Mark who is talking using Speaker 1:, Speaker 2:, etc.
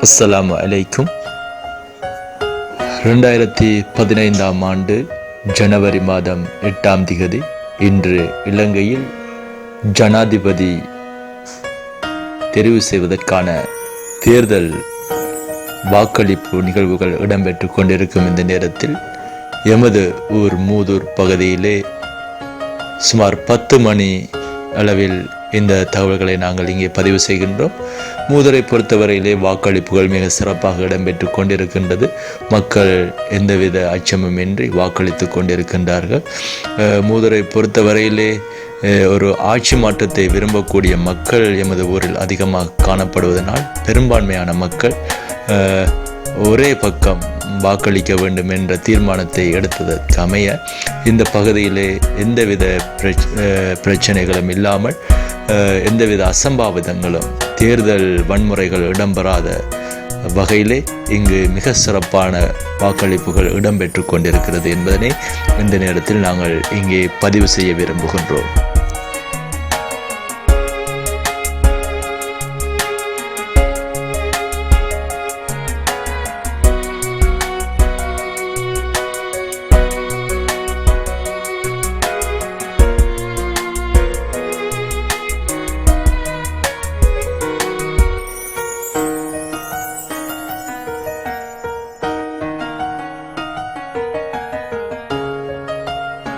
Speaker 1: அஸ்ஸலாமு அலைக்கும். 2015 ஆண்டு ஜனவரி மாதம் 8ஆம் திகதி இன்று இலங்கையில் ஜனாதிபதி தெரிவு செய்வதற்கான தேர்தல் வாக்களிப்பு நிகழ்வுகள் இடம்பெற்று கொண்டிருக்கும் இந்த நேரத்தில் எமது ஊர் மூதூர் பகுதியிலே சுமார் 10 மணி அளவில் இந்த தகவல்களை நாங்கள் இங்கே பதிவு செய்கின்றோம். மூதரை பொறுத்தவரையிலே வாக்களிப்புகள் மிக சிறப்பாக இடம்பெற்று கொண்டிருக்கின்றது. மக்கள் எந்தவித அச்சமுமின்றி வாக்களித்து கொண்டிருக்கின்றார்கள். மூதரை பொறுத்தவரையிலே ஒரு ஆட்சி மாற்றத்தை விரும்பக்கூடிய மக்கள் எமது ஊரில் அதிகமாக காணப்படுவதனால் பெரும்பான்மையான மக்கள் ஒரே பக்கம் வாக்களிக்க வேண்டும் என்ற தீர்மானத்தை எடுத்ததற்கு அமைய இந்த பகுதியிலே எந்தவித பிரச்சனைகளும் இல்லாமல் எந்தவித அசம்பாவிதங்களும் தேர்தல் வன்முறைகள் இடம்பெறாத வகையிலே இங்கு மிக சிறப்பான வாக்களிப்புகள் இடம்பெற்று கொண்டிருக்கிறது என்பதனை இந்த நேரத்தில் நாங்கள் இங்கே பதிவு செய்ய விரும்புகின்றோம்.